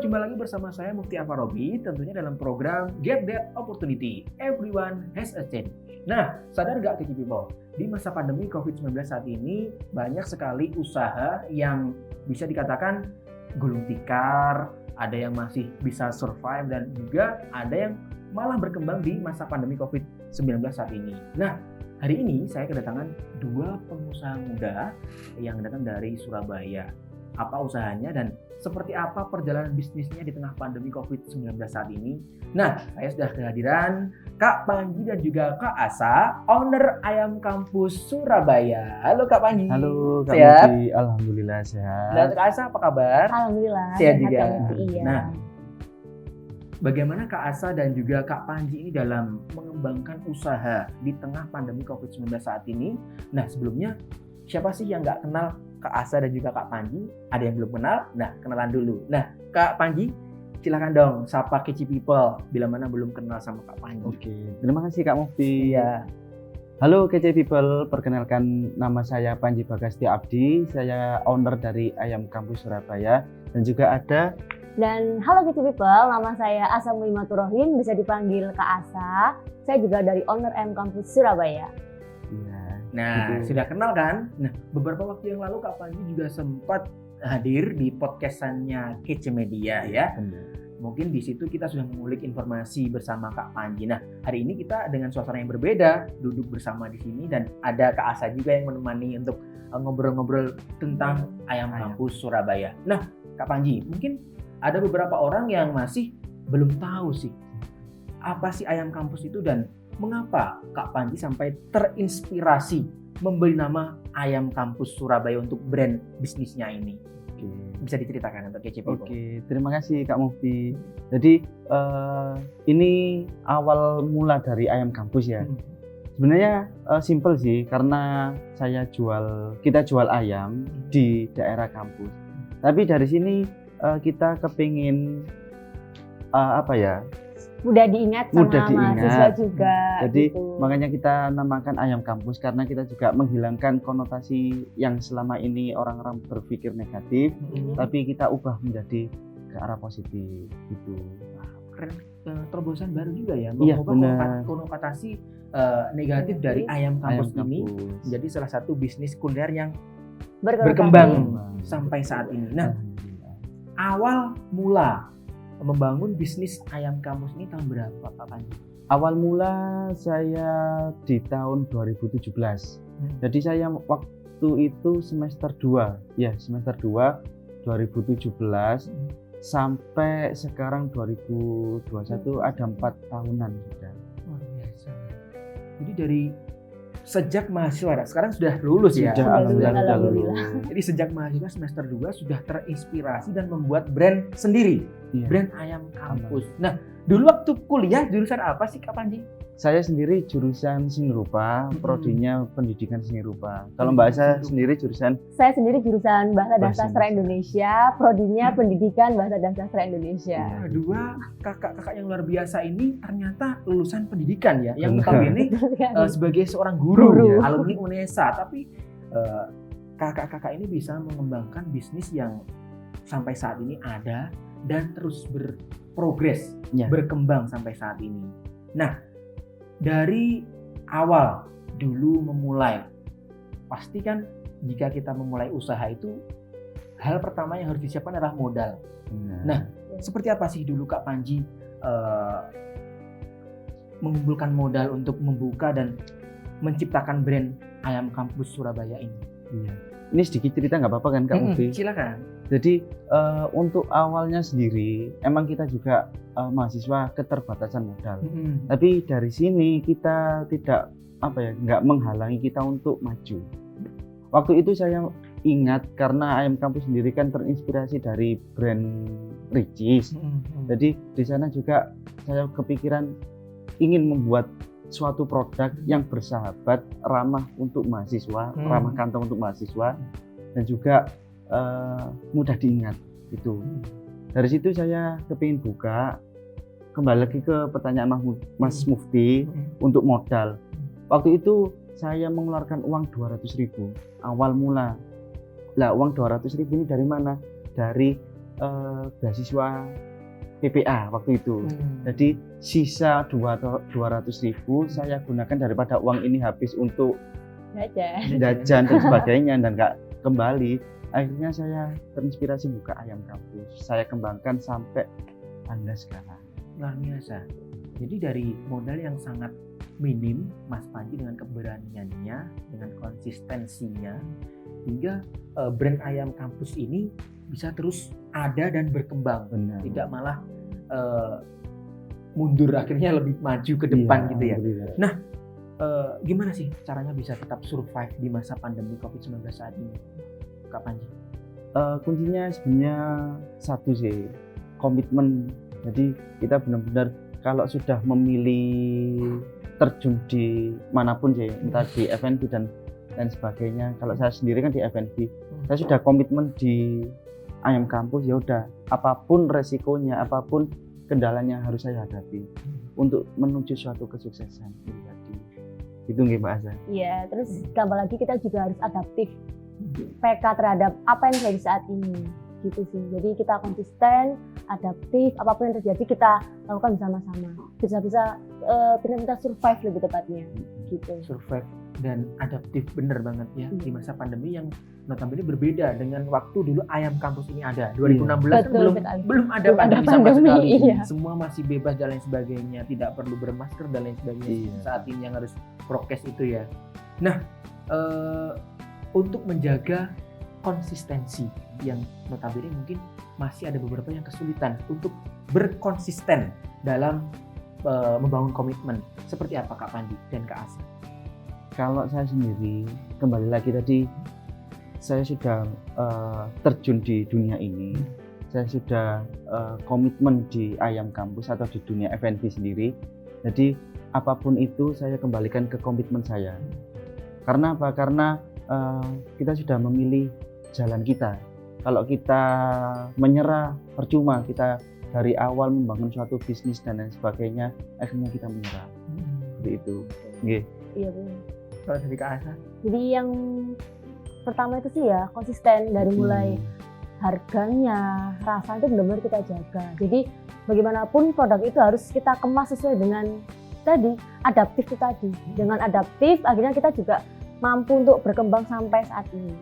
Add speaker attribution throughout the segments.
Speaker 1: Berjumpa lagi bersama saya Mufti Afarobi, tentunya dalam program Get That Opportunity. Everyone has a chance. Nah, sadar gak Kiki People? Di masa pandemi COVID-19 saat ini, banyak sekali usaha yang bisa dikatakan gulung tikar, ada yang masih bisa survive, dan juga ada yang malah berkembang di masa pandemi COVID-19 saat ini. Nah, hari ini saya kedatangan dua pengusaha muda yang datang dari Surabaya. Apa usahanya dan seperti apa perjalanan bisnisnya di tengah pandemi COVID-19 saat ini? Nah, saya sudah kehadiran Kak Panji dan juga Kak Asa, owner Ayam Kampus Surabaya. Halo Kak Panji.
Speaker 2: Halo Kak
Speaker 1: Sehat?
Speaker 2: Mufti, alhamdulillah sehat.
Speaker 1: Dan Kak Asa apa kabar?
Speaker 3: Alhamdulillah.
Speaker 1: Sehat juga.
Speaker 3: Iya.
Speaker 1: Nah, bagaimana Kak Asa dan juga Kak Panji ini dalam mengembangkan usaha di tengah pandemi COVID-19 saat ini? Nah, sebelumnya siapa sih yang nggak kenal Kak Asa dan juga Kak Panji? Ada yang belum kenal? Nah, kenalan dulu. Nah, Kak Panji, silakan dong sapa Keci People bila mana belum kenal sama Kak Panji.
Speaker 2: Oke, terima kasih Kak Mufti.
Speaker 1: Iya.
Speaker 2: Halo Kece People, perkenalkan nama saya Panji Bagasti Abdi. Saya owner dari Ayam Kampus Surabaya dan juga ada
Speaker 3: Dan halo Kiki People, nama saya Asa Muimaturohim, bisa dipanggil Kak Asa. Saya juga dari owner Ayam Kampus Surabaya.
Speaker 2: ya,
Speaker 1: Nah,
Speaker 2: gitu.
Speaker 1: sudah kenal kan? Nah, beberapa waktu yang lalu Kak Panji juga sempat hadir di podcastannya Kece Media ya. Mungkin di situ kita sudah mengulik informasi bersama Kak Panji. Nah, hari ini kita dengan suasana yang berbeda, duduk bersama di sini dan ada Kak Asa juga yang menemani untuk ngobrol-ngobrol tentang Ayam Kampus Surabaya. Nah, Kak Panji, mungkin ada beberapa orang yang masih belum tahu sih apa sih Ayam Kampus itu dan mengapa Kak Panji sampai terinspirasi memberi nama Ayam Kampus Surabaya untuk brand bisnisnya ini.
Speaker 2: Oke.
Speaker 1: Bisa diceritakan untuk Kece People?
Speaker 2: Oke, terima kasih Kak Mufti. Jadi ini awal mula dari Ayam Kampus ya. Sebenarnya simple sih, karena kita jual ayam di daerah kampus. Tapi dari sini kita kepingin
Speaker 3: Mudah diingat sama
Speaker 2: Mudah diingat.
Speaker 3: mahasiswa juga.
Speaker 2: Jadi
Speaker 3: gitu.
Speaker 2: makanya kita namakan Ayam Kampus karena kita juga menghilangkan konotasi yang selama ini orang-orang berpikir negatif, tapi kita ubah menjadi ke arah positif gitu.
Speaker 1: Keren, terobosan baru juga ya,
Speaker 2: Iya,
Speaker 1: mengubah
Speaker 2: benar.
Speaker 1: konotasi negatif dari Ayam Kampus ini menjadi salah satu bisnis kuliner yang berkembang sampai saat ini. Nah,
Speaker 2: Alhamdulillah.
Speaker 1: awal mula membangun bisnis Ayam Kampus ini tahun berapa Pak Panji?
Speaker 2: Awal mula saya di tahun 2017. Jadi saya waktu itu semester 2. Ya, semester 2 2017 sampai sekarang 2021 ada 4 tahunan sudah.
Speaker 1: Luar biasa. Jadi dari sejak mahasiswa, sekarang sudah lulus ya?
Speaker 2: Sudah, alhamdulillah sudah
Speaker 3: Alhamdulillah.
Speaker 2: lulus.
Speaker 1: Jadi sejak mahasiswa semester 2 sudah terinspirasi dan membuat brand sendiri,
Speaker 2: Iya.
Speaker 1: brand Ayam Kampus. Nah, dulu waktu kuliah jurusan apa sih Kak Panji?
Speaker 2: Saya sendiri jurusan seni rupa, prodinya pendidikan seni rupa. Kalau Mbak Asa
Speaker 1: Seni rupa.
Speaker 2: sendiri jurusan
Speaker 3: Saya sendiri jurusan Bahasa dan
Speaker 2: Bahasa
Speaker 3: Sastra Indonesia, prodinya Pendidikan Bahasa dan Sastra Indonesia.
Speaker 1: Nah, dua kakak-kakak yang luar biasa ini ternyata lulusan pendidikan ya, yang
Speaker 2: Benar.
Speaker 1: notabene
Speaker 3: Betul.
Speaker 1: sebagai seorang guru,
Speaker 3: Guru.
Speaker 1: ya, alumni UNESA, tapi kakak-kakak ini bisa mengembangkan bisnis yang sampai saat ini ada dan terus berprogres,
Speaker 2: Ya.
Speaker 1: berkembang sampai saat ini. Nah, dari awal dulu memulai, pasti kan jika kita memulai usaha itu hal pertama yang harus disiapkan adalah modal. Nah, seperti apa sih dulu Kak Panji mengumpulkan modal untuk membuka dan menciptakan brand Ayam Kampus Surabaya ini?
Speaker 2: Iya. Ini sedikit cerita nggak apa-apa kan Kak Mufti?
Speaker 1: Silakan.
Speaker 2: Jadi untuk awalnya sendiri emang kita juga mahasiswa keterbatasan modal. Tapi dari sini kita tidak nggak menghalangi kita untuk maju. Waktu itu saya ingat karena Ayam Kampus sendiri kan terinspirasi dari brand Ricis. Jadi di sana juga saya kepikiran ingin membuat suatu produk yang bersahabat, ramah untuk mahasiswa, ramah kantong untuk mahasiswa, dan juga mudah diingat itu. Dari situ saya kepingin buka. Kembali lagi ke pertanyaan Mas Mufti untuk modal. Waktu itu saya mengeluarkan uang 200.000 awal mula. Lah uang 200.000 ini dari mana? Dari beasiswa PPA waktu itu. Jadi sisa 200.000 saya gunakan daripada uang ini habis untuk jajan dan sebagainya dan nggak kembali. Akhirnya saya terinspirasi buka ayam kampus. Saya kembangkan sampai Anda sekarang.
Speaker 1: Luar biasa. Jadi dari modal yang sangat minim, Mas Panji dengan keberaniannya, dengan konsistensinya, hingga brand ayam kampus ini bisa terus ada dan berkembang.
Speaker 2: Benar.
Speaker 1: Tidak malah mundur, akhirnya lebih maju ke depan gitu ya.
Speaker 2: Benar.
Speaker 1: Nah, gimana sih caranya bisa tetap survive di masa pandemi COVID-19 saat ini, Kak Panji?
Speaker 2: Kuncinya sebenarnya satu sih, komitmen. Jadi kita benar-benar kalau sudah memilih terjun di manapun sih, entah di F&B dan sebagainya. Kalau saya sendiri kan di F&B, saya sudah komitmen di ayam kampus, ya udah apapun resikonya, apapun kendalanya harus saya hadapi untuk menuju suatu kesuksesan pribadi. Itu nggih Mbak Asa.
Speaker 3: Iya, terus tambah lagi kita juga harus adaptif PK terhadap apa yang terjadi saat ini gitu sih. Jadi kita konsisten, adaptif, apapun yang terjadi kita lakukan bersama-sama. Bisa kita survive lebih tepatnya gitu.
Speaker 1: Survive dan adaptif, bener banget ya di masa pandemi yang notabene berbeda dengan waktu dulu ayam kampus ini ada. 2016 kan belum ada pandemi sama sekali.
Speaker 3: Iya.
Speaker 1: Semua masih bebas dan lain sebagainya, tidak perlu bermasker dan lain sebagainya.
Speaker 2: Iya.
Speaker 1: Saat ini yang harus prokes itu ya. Nah, untuk menjaga konsistensi yang notabene mungkin masih ada beberapa yang kesulitan untuk berkonsisten dalam membangun komitmen. Seperti apa Kak Panji dan Kak Asa?
Speaker 2: Kalau saya sendiri, kembali lagi tadi, saya sudah terjun di dunia ini. Saya sudah komitmen di ayam kampus atau di dunia F&B sendiri. Jadi apapun itu saya kembalikan ke komitmen saya. Karena apa? Karena kita sudah memilih jalan kita. Kalau kita menyerah, percuma. Kita dari awal membangun suatu bisnis dan lain sebagainya, akhirnya kita menyerah. Seperti itu. Nggih.
Speaker 3: Iya benar.
Speaker 1: Kalau dari Kak Asa?
Speaker 3: Jadi yang pertama itu sih ya konsisten dari mulai harganya, rasanya itu benar-benar kita jaga. Jadi bagaimanapun produk itu harus kita kemas sesuai dengan tadi, adaptif itu tadi. Dengan adaptif akhirnya kita juga mampu untuk berkembang sampai saat ini.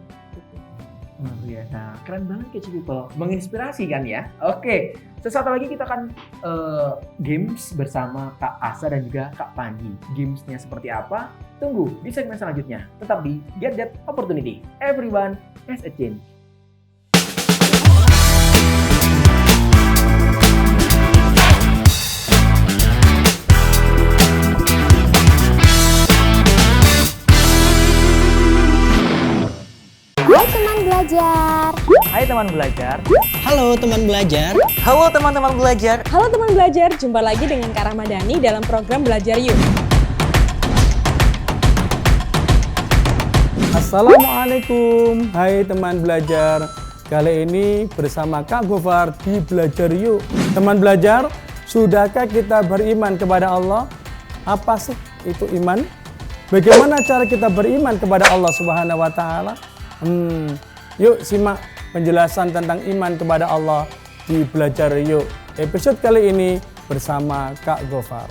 Speaker 1: Luar biasa, keren banget Kece People, menginspirasi kan ya. Oke, sesaat lagi kita akan games bersama Kak Asa dan juga Kak Panji. Gamesnya seperti apa? Tunggu di segmen selanjutnya. Tetap di Get That Opportunity. Everyone has a chance. Hai teman belajar.
Speaker 4: Halo teman belajar.
Speaker 5: Halo teman-teman belajar.
Speaker 6: Halo teman belajar, jumpa lagi dengan Kak Ramadhani dalam program Belajar Yuk.
Speaker 4: Assalamualaikum, hai teman belajar. Kali ini bersama Kak Gofar di Belajar Yuk. Teman belajar, sudahkah kita beriman kepada Allah? Apa sih itu iman? Bagaimana cara kita beriman kepada Allah Subhanahu wa Ta'ala? Yuk simak penjelasan tentang iman kepada Allah di Belajar Yuk. Episode kali ini bersama Kak Gofar.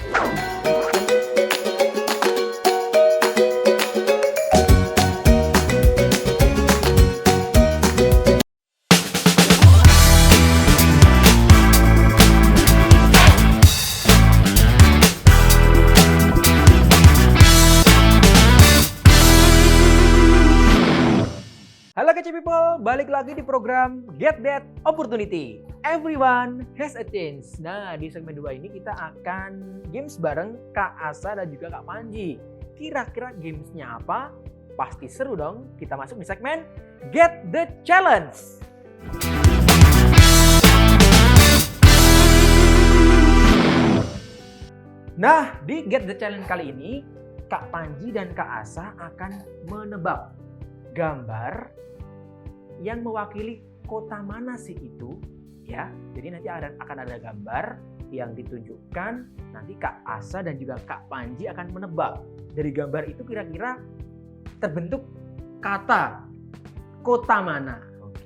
Speaker 1: Halo Kece People, balik lagi di program Get That Opportunity. Everyone has a chance. Nah, di segmen 2 ini kita akan games bareng Kak Asa dan juga Kak Panji. Kira-kira gamesnya apa? Pasti seru dong. Kita masuk di segmen Get the Challenge. Nah, di Get the Challenge kali ini, Kak Panji dan Kak Asa akan menebak gambar yang mewakili kota mana sih itu, ya. Jadi nanti akan ada gambar yang ditunjukkan, nanti Kak Asa dan juga Kak Panji akan menebak dari gambar itu kira-kira terbentuk kata kota mana,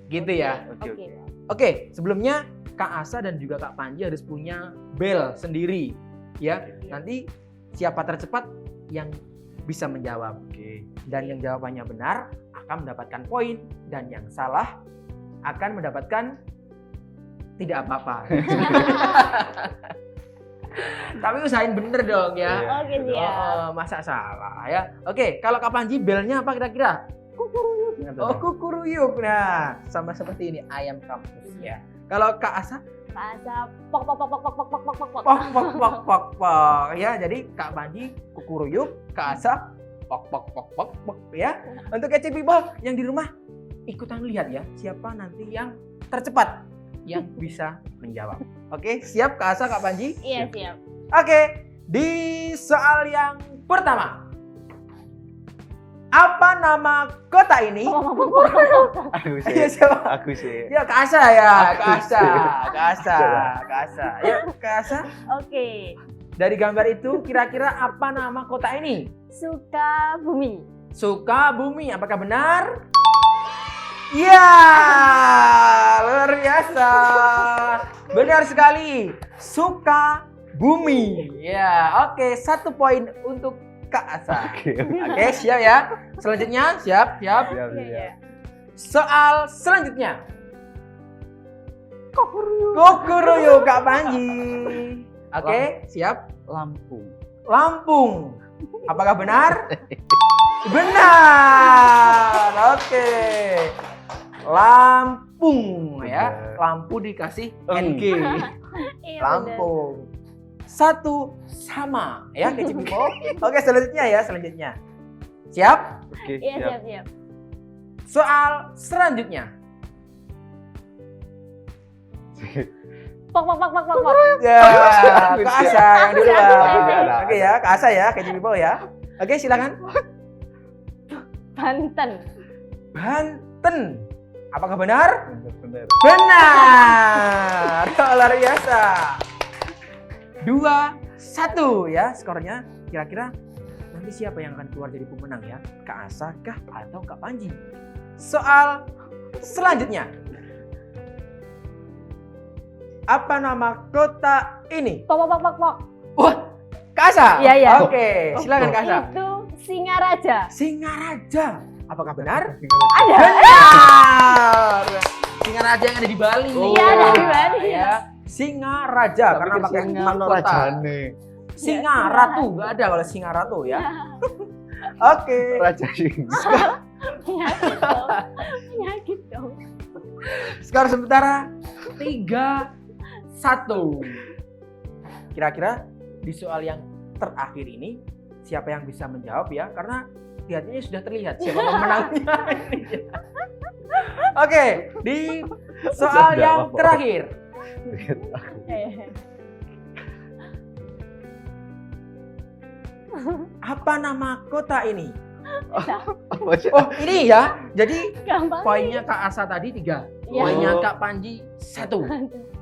Speaker 1: gitu ya.
Speaker 3: Oke.
Speaker 1: Oke, sebelumnya Kak Asa dan juga Kak Panji harus punya bel sendiri ya. Nanti siapa tercepat yang bisa menjawab. Dan yang jawabannya benar akan mendapatkan poin, dan yang salah akan mendapatkan tidak apa-apa. Tapi usahain bener dong ya.
Speaker 3: Oke, siap.
Speaker 1: Masa salah ya. Oke, kalau Kak Panji belnya apa kira-kira?
Speaker 3: Kukuruyuk.
Speaker 1: Oh, kukuruyuk. Nah, sama seperti ini ayam kampus ya. Kalau Kak Asa
Speaker 3: Bahasa pok pok pok pok pok pok pok pok pok.
Speaker 1: pok pok pok pok pok ya. Jadi Kak Panji kukuruyuk, Kak Asa pok pok pok pok pok ya. Untuk kece people yang di rumah ikutan lihat ya, siapa nanti yang tercepat yang bisa menjawab. Oke, siap Kak Asa, Kak Panji?
Speaker 3: Iya, siap.
Speaker 1: Oke, di soal yang pertama. Apa nama kota ini?
Speaker 2: Aku sih.
Speaker 1: Ya, Kak Asa ya, Kak Asa. Ya, Kak Asa.
Speaker 3: Oke.
Speaker 1: Dari gambar itu kira-kira apa nama kota ini?
Speaker 3: Sukabumi.
Speaker 1: Sukabumi, apakah benar? Ya, luar biasa. Benar sekali. Sukabumi. Ya, oke, 1 poin untuk Kak Asa. Oke, siap ya. Selanjutnya, siap.
Speaker 3: Iya.
Speaker 1: Soal selanjutnya. Kukuruyuk Kak Panji. Oke, siap. Lampung. Apakah benar? Benar. Oke. Lampung ya. Lampu dikasih NG.
Speaker 3: Iya,
Speaker 1: Lampung. 1 sama ya kece people. Oke, selanjutnya ya, Siap?
Speaker 3: Iya, siap.
Speaker 1: Soal selanjutnya.
Speaker 3: Pok pok pok pok pok pok.
Speaker 1: Ya, Kak Asa yang duluan. Oke ya, Kak Asa ya, kece people ya. Oke, silakan. Banten. Apakah benar? Benar. Luar biasa. 2-1 ya skornya. Kira-kira nanti siapa yang akan keluar jadi pemenang ya? Kak Asa kah atau Kak Panji? Soal selanjutnya. Apa nama kota ini?
Speaker 3: Pok pok pok pok.
Speaker 1: Wah, Kak Asa?
Speaker 3: Iya.
Speaker 1: Oke, silakan Kak Asa.
Speaker 3: Itu Singaraja.
Speaker 1: Singaraja. Apakah benar?
Speaker 3: Ada.
Speaker 1: Benar. Singaraja yang ada di Bali.
Speaker 3: Iya, ada di Bali.
Speaker 1: Ya. Singaraja karena pakai mahkota. Singa ratu nggak ada kalau singa ratu ya. Oke.
Speaker 2: Raja Singa.
Speaker 3: Penyakit dong.
Speaker 1: Skor sementara 3-1. Kira-kira di soal yang terakhir ini siapa yang bisa menjawab ya? Karena kelihatannya sudah terlihat siapa pemenangnya. Oke, di soal yang terakhir. Apa nama kota ini? Oh, ini ya. Jadi
Speaker 3: Gampang.
Speaker 1: poinnya Kak Asa tadi 3,
Speaker 3: Iya.
Speaker 1: poinnya Kak Panji 1.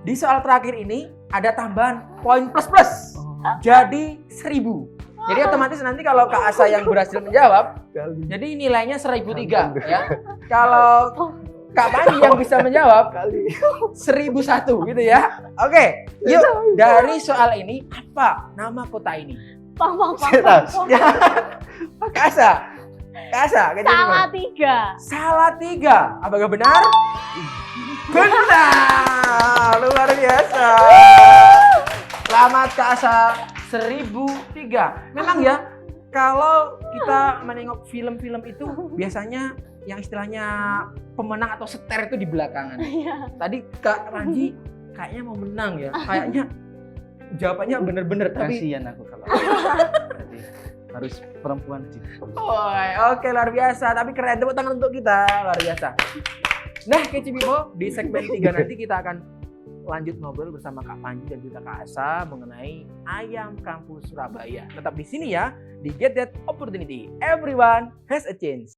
Speaker 1: Di soal terakhir ini ada tambahan poin plus. Jadi 1000. Jadi otomatis nanti kalau Kak Asa yang berhasil menjawab, jadi nilainya 1003 ya. Kalau Kak Panji yang bisa menjawab 1001 gitu ya. Oke, yuk dari soal ini apa nama kota ini?
Speaker 3: Pok pok pok pok.
Speaker 1: Kak Asa, kayaknya gimana?
Speaker 3: Salah 3.
Speaker 1: Salah 3. Apakah benar? Benar. Luar biasa. Selamat Kak Asa. 1003. Memang ya, kalau kita menengok film-film itu biasanya yang istilahnya pemenang atau seter itu di belakangan. Tadi Kak Panji kayaknya mau menang ya. Kayaknya jawabannya bener-bener. Tapi
Speaker 2: Kasian aku kalau harus perempuan di.
Speaker 1: Oke, luar biasa. Tapi keren, tepuk tangan untuk kita. Luar biasa. Nah, Kece People, di segmen 3 nanti kita akan lanjut ngobrol bersama Kak Panji dan juga Kak Asa mengenai Ayam Kampus Surabaya. Tetap di sini ya, di Get That Opportunity. Everyone has a chance.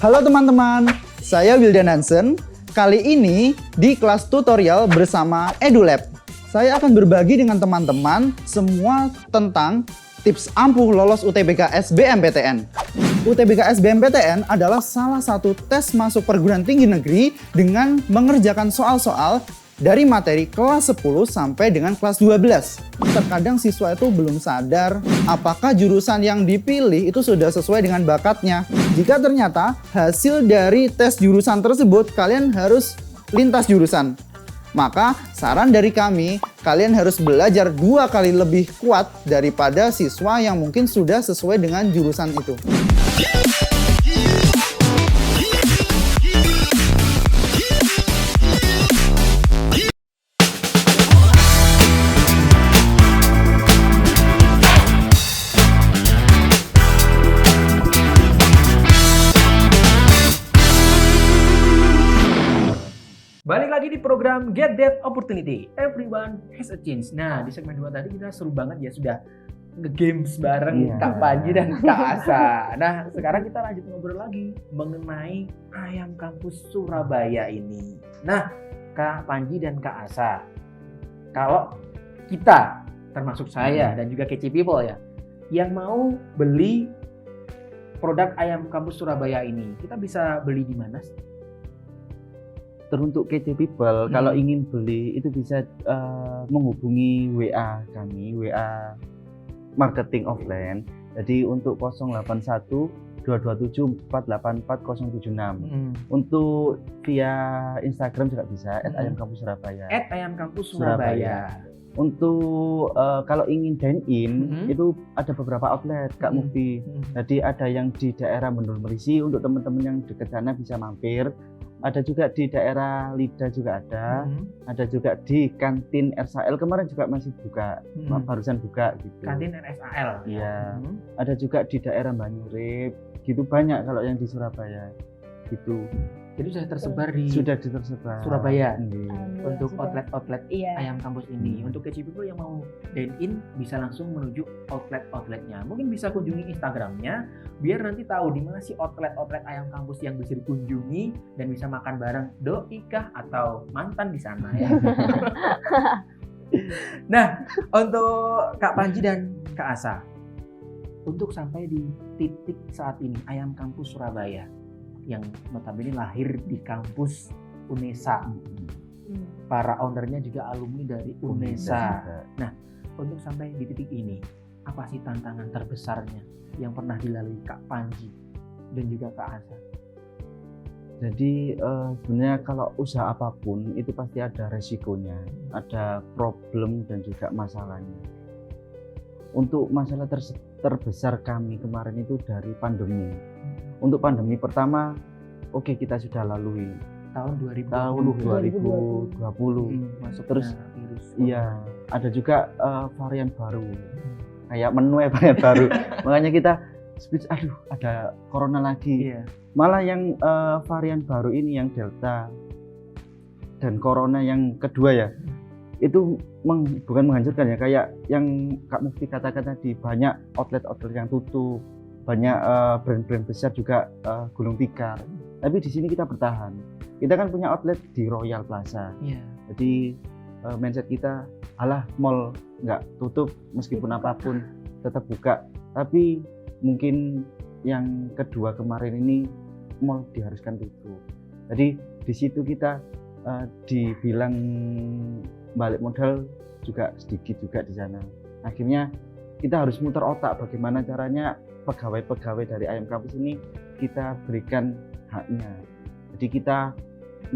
Speaker 7: Halo teman-teman, saya Wildan Hansen. Kali ini di kelas tutorial bersama EduLab. saya akan berbagi dengan teman-teman semua tentang tips ampuh lolos UTBK SBMPTN. UTBK SBMPTN adalah salah satu tes masuk perguruan tinggi negeri dengan mengerjakan soal-soal dari materi kelas 10 sampai dengan kelas 12. Terkadang siswa itu belum sadar apakah jurusan yang dipilih itu sudah sesuai dengan bakatnya. Jika ternyata hasil dari tes jurusan tersebut kalian harus lintas jurusan, maka saran dari kami, kalian harus belajar 2 kali lebih kuat daripada siswa yang mungkin sudah sesuai dengan jurusan itu.
Speaker 1: Balik lagi di program Get That Opportunity. Everyone has a chance. Nah, di segmen 2 tadi kita seru banget ya, sudah nge-games bareng Kak Panji dan Kak Asa. Nah, sekarang kita lanjut ngobrol lagi mengenai Ayam Kampus Surabaya ini. Nah, Kak Panji dan Kak Asa, kalau kita, termasuk saya dan juga Kece People ya, yang mau beli produk Ayam Kampus Surabaya ini, kita bisa beli di mana sih?
Speaker 2: Teruntuk Kece People, kalau ingin beli itu bisa menghubungi WA kami, WA Marketing Offline. Jadi untuk 081 227 484 076. Untuk via Instagram juga bisa @ayamkampussurabaya.
Speaker 1: @ayamkampussurabaya.
Speaker 2: Untuk kalau ingin dine in itu ada beberapa outlet Kak Mufti. Jadi ada yang di daerah Bendul Merisi, untuk teman-teman yang dekat sana bisa mampir. Ada juga di daerah Lida juga ada juga di kantin RSAL kemarin juga masih buka, barusan buka gitu.
Speaker 1: Kantin RSAL.
Speaker 2: Iya. Ada juga di daerah Banyurip, gitu banyak kalau yang di Surabaya, gitu.
Speaker 1: Jadi sudah tersebar di Surabaya untuk outlet-outlet Ayam Kampus ini. Untuk Kece People yang mau dine in bisa langsung menuju outlet-outletnya. Mungkin bisa kunjungi Instagramnya biar nanti tahu di mana sih outlet-outlet Ayam Kampus yang bisa dikunjungi dan bisa makan bareng doi kah atau mantan di sana ya. Nah, untuk Kak Panji dan Kak Asa, untuk sampai di titik saat ini Ayam Kampus Surabaya yang notabene lahir di kampus UNESA. Para ownernya juga alumni dari UNESA. Nah, untuk sampai di titik ini, apa sih tantangan terbesarnya yang pernah dilalui Kak Panji dan juga Kak Asa?
Speaker 2: Jadi sebenarnya kalau usaha apapun itu pasti ada resikonya, ada problem dan juga masalahnya. Untuk masalah terbesar kami kemarin itu dari pandemi. Untuk pandemi pertama, oke, kita sudah lalui
Speaker 1: tahun
Speaker 2: 2020. Terus
Speaker 1: virus.
Speaker 2: Iya, ada juga varian baru. Kayak menu varian baru. Makanya kita speech, aduh ada corona lagi.
Speaker 1: Iya.
Speaker 2: Malah yang varian baru ini yang Delta dan corona yang kedua ya, itu bukan menghancurkan ya, kayak yang Kak Mufti katakan tadi, banyak outlet-outlet yang tutup, banyak brand-brand besar juga gulung tikar. Tapi di sini kita bertahan. Kita kan punya outlet di Royal Plaza.
Speaker 1: Yeah.
Speaker 2: Jadi mindset kita, alah mall nggak tutup meskipun apapun tetap buka. Tapi mungkin yang kedua kemarin ini mall diharuskan tutup. Jadi di situ kita dibilang balik modal juga sedikit juga di sana. Akhirnya kita harus muter otak bagaimana caranya pegawai-pegawai dari Ayam Kampus ini kita berikan haknya. Jadi kita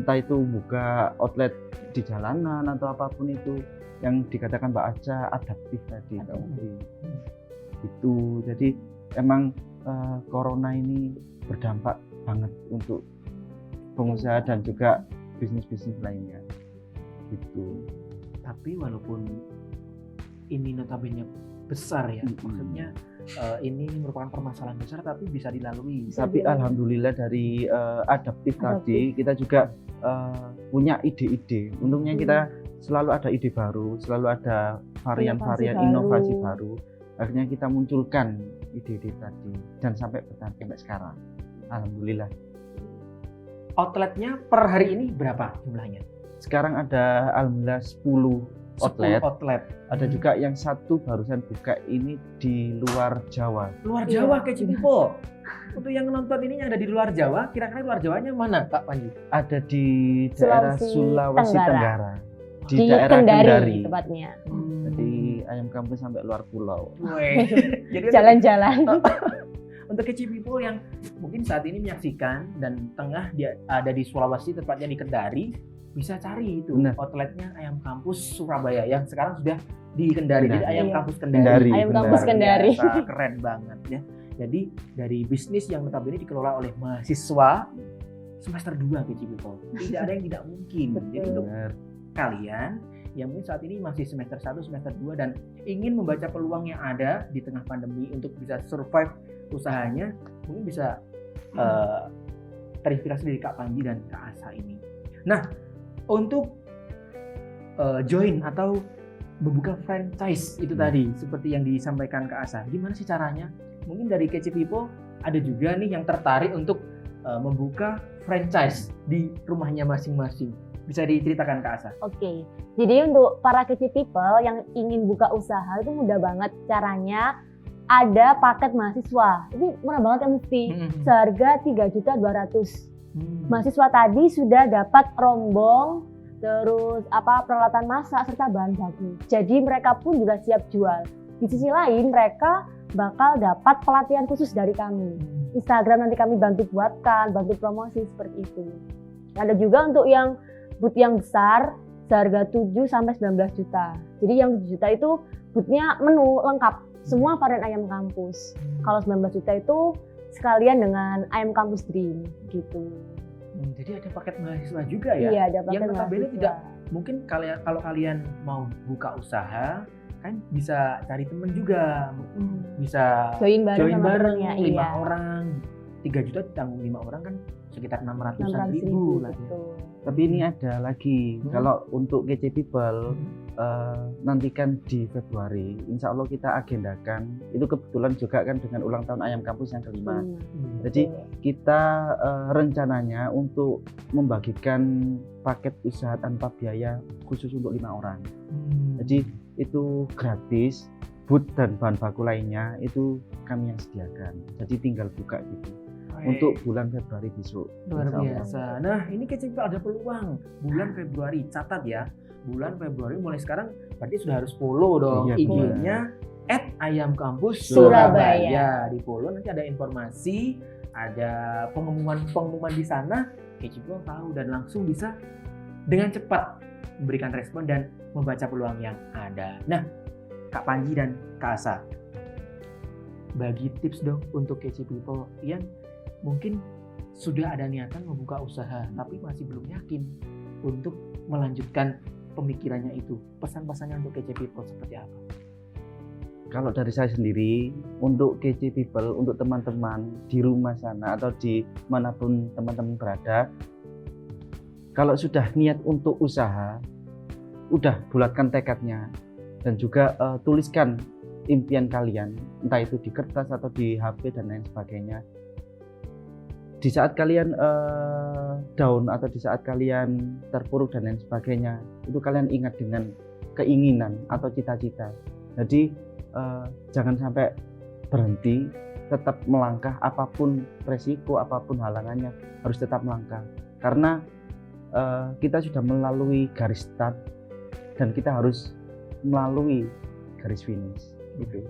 Speaker 2: entah itu buka outlet di jalanan atau apapun itu yang dikatakan Mbak Aca adaptif tadi. Itu jadi emang corona ini berdampak banget untuk pengusaha dan juga bisnis-bisnis lainnya gitu.
Speaker 1: Tapi walaupun ini notabene besar ya, maksudnya ini merupakan permasalahan besar tapi bisa dilalui.
Speaker 2: Tapi alhamdulillah dari adaptif tadi kita juga punya ide-ide. Untungnya kita selalu ada ide baru, selalu ada varian-varian inovasi baru. Akhirnya kita munculkan ide-ide tadi dan sampai bertahan sampai sekarang. Alhamdulillah.
Speaker 1: Outletnya per hari ini berapa jumlahnya?
Speaker 2: Sekarang ada alhamdulillah 10 outlet. Ada
Speaker 1: Hmm.
Speaker 2: juga yang satu barusan buka ini di luar Jawa.
Speaker 1: Luar
Speaker 3: Iya.
Speaker 1: Jawa Keci People. Untuk yang nonton ini yang ada di luar Jawa, kira-kira luar Jawanya mana Kak Panji?
Speaker 2: Ada di daerah
Speaker 3: Sulawesi
Speaker 2: Sulawesi
Speaker 3: Tenggara.
Speaker 2: Tenggara. Di
Speaker 3: Di
Speaker 2: daerah Kendari.
Speaker 3: tepatnya.
Speaker 2: Jadi ayam kampung sampai luar pulau.
Speaker 1: Weh. Jadi
Speaker 3: Jalan-jalan.
Speaker 1: untuk Keci People yang mungkin saat ini menyaksikan dan tengah dia ada di Sulawesi, tepatnya di Kendari, bisa cari itu
Speaker 2: Benar.
Speaker 1: outletnya Ayam Kampus Surabaya yang sekarang sudah di Kendari. Jadi
Speaker 2: Benar.
Speaker 1: Ayam
Speaker 3: Iya.
Speaker 1: Kampus Kendari.
Speaker 2: Kendari,
Speaker 3: Ayam
Speaker 2: benar.
Speaker 3: Kampus Kendari.
Speaker 1: Biasa, keren banget ya. Jadi dari bisnis yang notabene dikelola oleh mahasiswa semester 2 Keci People. Tidak ada yang tidak mungkin. Jadi untuk
Speaker 2: Benar.
Speaker 1: kalian yang mungkin saat ini masih semester 1, semester 2 dan ingin membaca peluang yang ada di tengah pandemi untuk bisa survive usahanya, mungkin bisa terinspirasi dari Kak Panji dan Kak Asa ini. Nah, untuk join atau membuka franchise itu tadi seperti yang disampaikan Kak Asa, gimana sih caranya? Mungkin dari Keci People ada juga nih yang tertarik untuk membuka franchise di rumahnya masing-masing. Bisa diceritakan Kak Asa?
Speaker 3: Oke, jadi untuk para Keci People yang ingin buka usaha itu mudah banget caranya. Ada paket mahasiswa, ini murah banget ya Mufti, seharga 3.200.000. Mahasiswa tadi sudah dapat rombong, terus peralatan masak serta bahan baku. Jadi mereka pun juga siap jual. Di sisi lain mereka bakal dapat pelatihan khusus dari kami. Instagram nanti kami bantu buatkan, bantu promosi seperti itu. Ada juga untuk yang booth yang besar seharga 7 sampai 19 juta. Jadi yang 7 juta itu boothnya menu lengkap, semua varian ayam kampus. Kalau 19 juta itu sekalian dengan ayam kampus dream gitu.
Speaker 1: Jadi ada paket mahasiswa juga ya?
Speaker 3: Iya, ada paket
Speaker 1: yang notabene
Speaker 3: mahasiswa.
Speaker 1: tidak mungkin kalau kalian mau buka usaha kan bisa cari temen juga, bisa
Speaker 3: join bareng sama
Speaker 1: bareng
Speaker 3: temennya,
Speaker 1: 5
Speaker 3: iya.
Speaker 1: orang, 3 juta ditanggung 5 orang kan sekitar 600-an
Speaker 3: 600.000
Speaker 1: ribu lah ya.
Speaker 3: betul.
Speaker 2: Tapi ini ada lagi, kalau untuk Keci People nantikan di Februari, insya Allah kita agendakan, itu kebetulan juga kan dengan ulang tahun Ayam Kampus yang kelima. Jadi kita rencananya untuk membagikan paket usaha tanpa biaya khusus untuk 5 orang. Jadi itu gratis, booth dan bahan baku lainnya itu kami yang sediakan. Jadi tinggal buka gitu. Untuk bulan Februari besok.
Speaker 1: Luar
Speaker 2: Insya Allah.
Speaker 1: biasa. Nah, ini Keci People ada peluang bulan Februari. Catat ya, bulan Februari mulai sekarang berarti sudah harus follow dong
Speaker 2: Iya,
Speaker 1: IG-nya @ayamkampus
Speaker 3: Surabaya.
Speaker 1: Surabaya. Di follow nanti ada informasi, ada pengumuman di sana. Keci People tahu dan langsung bisa dengan cepat memberikan respon dan membaca peluang yang ada. Nah, Kak Panji dan Kak Asa, bagi tips dong untuk Keci People yang mungkin sudah ada niatan membuka usaha tapi masih belum yakin untuk melanjutkan pemikirannya itu. Pesan-pesannya untuk Keci People seperti apa?
Speaker 2: Kalau dari saya sendiri, untuk Keci People, untuk teman-teman di rumah sana atau di manapun teman-teman berada, kalau sudah niat untuk usaha, udah bulatkan tekadnya dan juga tuliskan impian kalian, entah itu di kertas atau di HP dan lain sebagainya. Di saat kalian down atau di saat kalian terpuruk dan lain sebagainya, itu kalian ingat dengan keinginan atau cita-cita. Jadi jangan sampai berhenti, tetap melangkah, apapun resiko, apapun halangannya harus tetap melangkah. Karena kita sudah melalui garis start dan kita harus melalui garis finish gitu.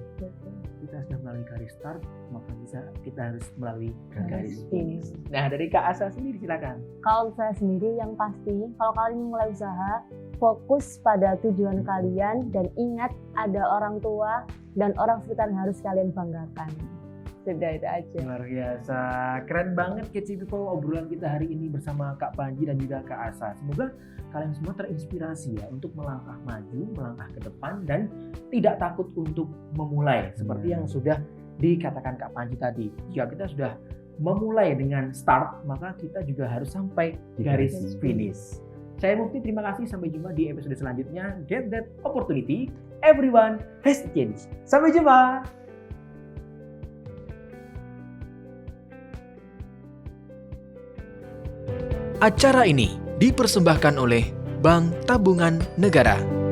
Speaker 1: Kita sudah melalui garis start, maka kita harus melalui garis
Speaker 3: Garis
Speaker 1: finish.
Speaker 3: finish.
Speaker 1: Nah, dari Kak Asa sendiri silakan.
Speaker 3: Kalau saya sendiri yang pasti, kalau kalian mulai usaha, fokus pada tujuan kalian dan ingat ada orang tua dan orang sekitar yang harus kalian banggakan. Sudah itu aja.
Speaker 1: Luar biasa, keren banget Keci People obrolan kita hari ini bersama Kak Panji dan juga Kak Asa. Semoga kalian semua terinspirasi ya untuk melangkah maju, melangkah ke depan dan tidak takut untuk memulai seperti yang sudah dikatakan Kak Panji tadi. Jika kita sudah memulai dengan start, maka kita juga harus sampai
Speaker 2: Di
Speaker 1: garis
Speaker 2: garis
Speaker 1: finish. Saya Mufti, terima kasih. Sampai jumpa di episode selanjutnya. Get that opportunity, everyone has a chance. Sampai jumpa.
Speaker 8: Acara ini dipersembahkan oleh Bank Tabungan Negara.